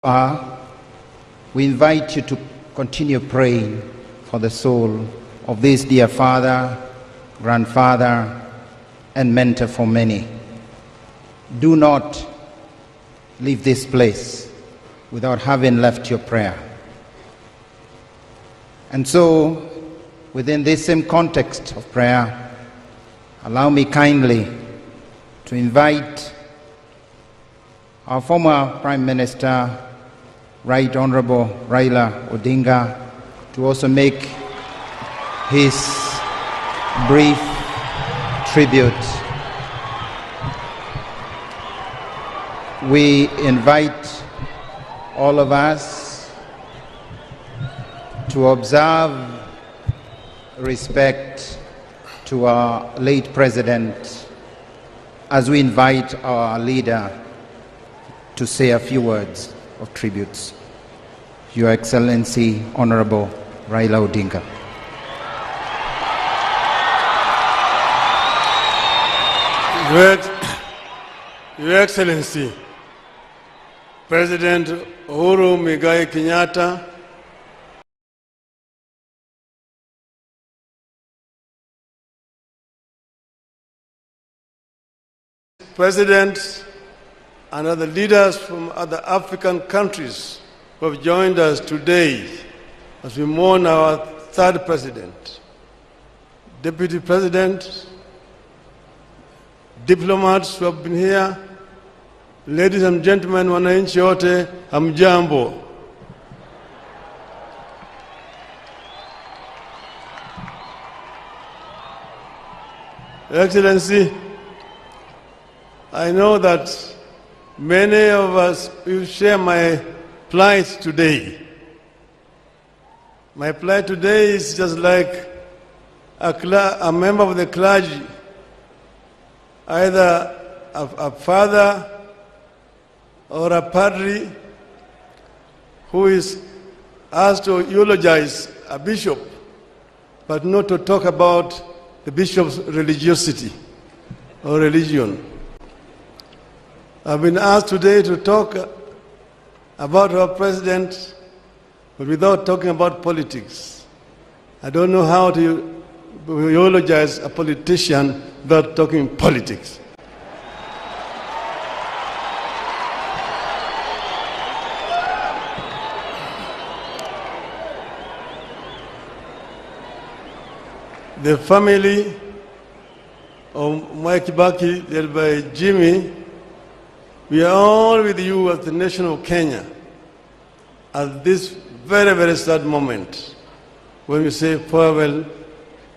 We invite you to continue praying for the soul of this dear father, grandfather, and mentor for many. Do not leave this place without having left your prayer. And so, within this same context of prayer, allow me kindly to invite our former Prime Minister, Right Honorable Raila Odinga, to also make his brief tribute. We invite all of us to observe respect to our late President as we invite our leader to say a few words of tributes. Your Excellency, Honorable Raila Odinga. Your Excellency, President Uhuru Muigai Kenyatta, President and other leaders from other African countries who have joined us today as we mourn our third President, Deputy President, diplomats who have been here, ladies and gentlemen, wananchi wote, hamjambo. Excellency, I know that many of us will share my plight today. My plight today is just like a member of the clergy, either a father or a padre who is asked to eulogize a bishop, but not to talk about the bishop's religiosity or religion. I've been asked today to talk about our president, but without talking about politics. I don't know how to eulogize a politician without talking politics. The family of Mwai Kibaki, led by Jimmy, we are all with you as the nation of Kenya at this very, very sad moment when we say farewell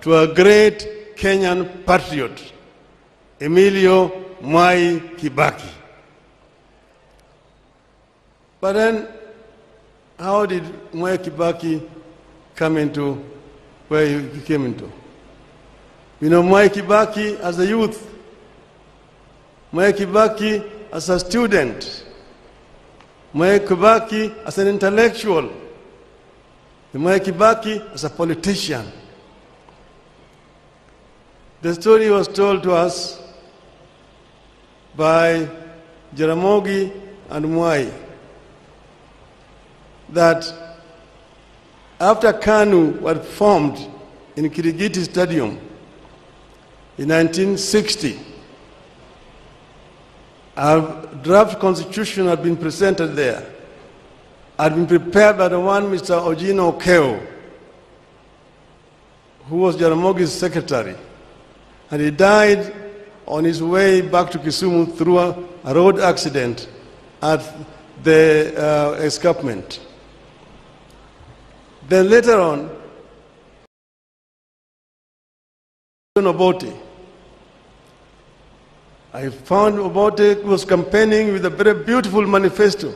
to a great Kenyan patriot, Emilio Mwai Kibaki. But then, how did Mwai Kibaki come into where he came into? You know, Mwai Kibaki as a youth, Mwai Kibaki as a student, Mwai Kibaki as an intellectual, Mwai Kibaki as a politician. The story was told to us by Jaramogi and Mwai that after KANU was formed in Kirigiti Stadium in 1960, our draft constitution had been presented there, had been prepared by the one Mr. Ojino Okeo, who was Jaramogi's secretary. And he died on his way back to Kisumu through a road accident at the escarpment. Then later on, Obote. I found Obote was campaigning with a very beautiful manifesto.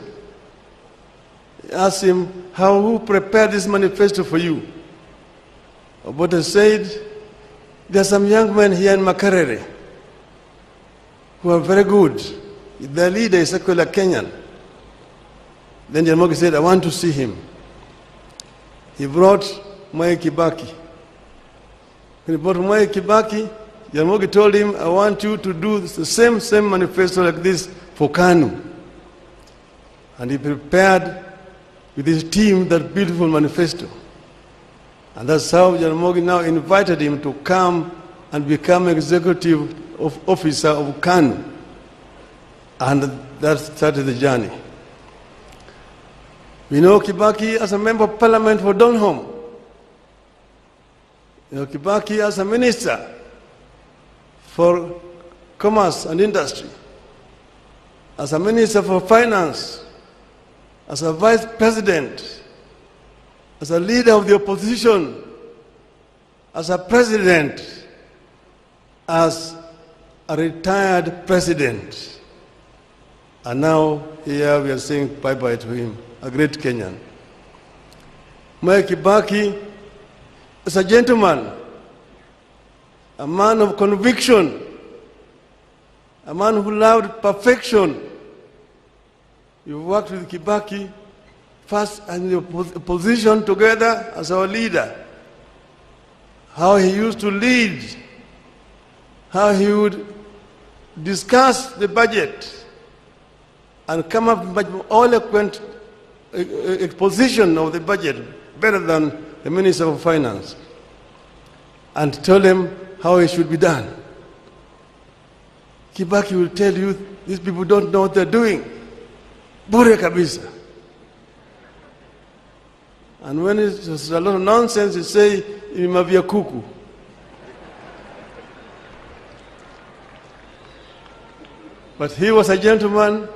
I asked him, who prepared this manifesto for you? Obote said, there are some young men here in Makerere who are very good. Their leader is actually a Kenyan. Then Jaramogi said, I want to see him. He brought Mwai Kibaki. When he brought Mwai Kibaki, Jaramogi told him, I want you to do the same manifesto like this for KANU. And he prepared with his team that beautiful manifesto. And that's how Jaramogi now invited him to come and become executive officer of KANU. And that started the journey. We know Kibaki as a member of parliament for Donholm. You know Kibaki as a minister for commerce and industry, as a minister for finance, as a vice president, as a leader of the opposition, as a president, as a retired president. And now here we are saying bye-bye to him, a great Kenyan. Mwai Kibaki is a gentleman, a man of conviction, a man who loved perfection. You worked with Kibaki first in the opposition together as our leader. How he used to lead, how he would discuss the budget and come up with an eloquent exposition of the budget, better than the Minister of Finance, and tell him how it should be done. Kibaki will tell you, these people don't know what they're doing. Bure kabisa. And when it's a lot of nonsense, you say, imavia kuku. But he was a gentleman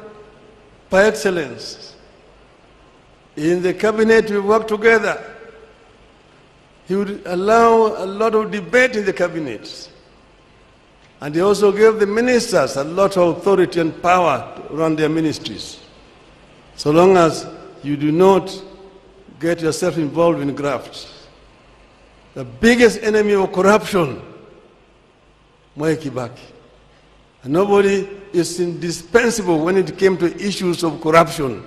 by excellence. In the cabinet, we worked together. He would allow a lot of debate in the cabinet. And he also gave the ministers a lot of authority and power to run their ministries. So long as you do not get yourself involved in graft. The biggest enemy of corruption, Mwai Kibaki. And nobody is indispensable when it came to issues of corruption.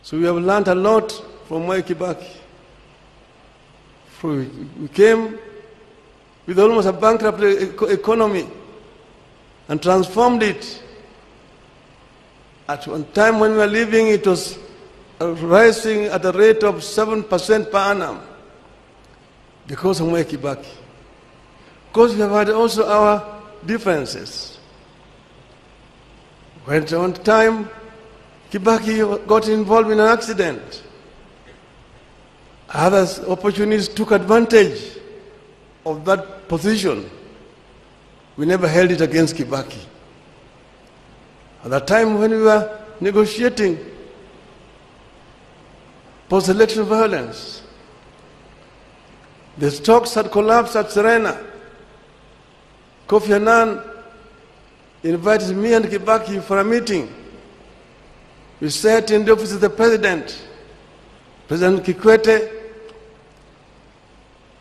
So we have learned a lot from Mwai Kibaki. We came with almost a bankrupt economy and transformed it. At one time when we were living, it was rising at a rate of 7% per annum because of Mwai Kibaki. Of course, we have had also our differences. When at one time, Kibaki got involved in an accident. Others, opportunities took advantage of that position. We never held it against Kibaki. At the time when we were negotiating post-election violence, the stocks had collapsed at Serena. Kofi Annan invited me and Kibaki for a meeting. We sat in the office of the President, President Kikwete,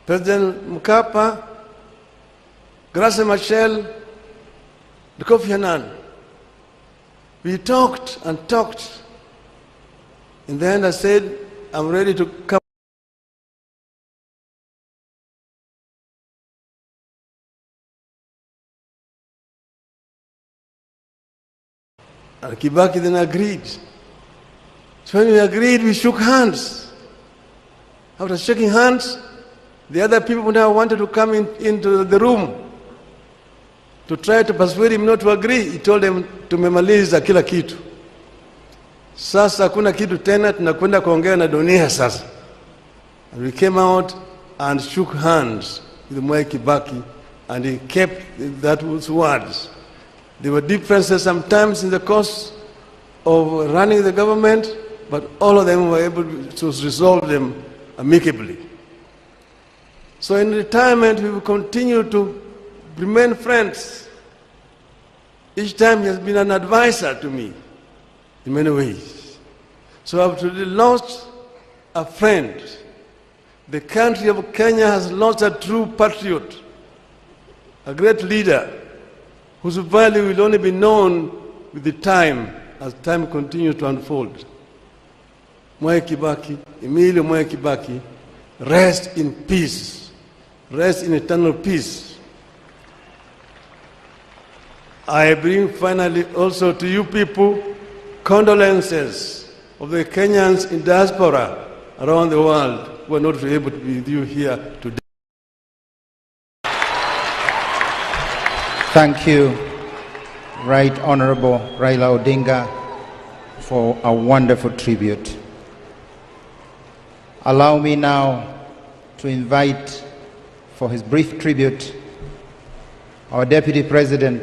President Mkapa, Grace Machel, and Kofi Annan. We talked and talked. In the end, I said, I'm ready to come. And Kibaki then agreed. So when we agreed, we shook hands. After shaking hands, the other people now wanted to come into the room to try to persuade him not to agree. He told them, tumemaliza kila kitu. Sasa hakuna kitu tena, tunakwenda kuongea na dunia sasa. And we came out and shook hands with Mwai Kibaki, and he kept that words. There were differences sometimes in the course of running the government, but all of them were able to resolve them amicably. So in retirement, we will continue to remain friends. Each time he has been an advisor to me in many ways. So I've really lost a friend. The country of Kenya has lost a true patriot, a great leader whose value will only be known with the time as time continues to unfold. Mwai Kibaki, Emilio Mwai Kibaki, rest in peace. Rest in eternal peace. I bring finally also to you people condolences of the Kenyans in diaspora around the world who are not able to be with you here today. Thank you, Right Honorable Raila Odinga, for a wonderful tribute. Allow me now to invite for his brief tribute our Deputy President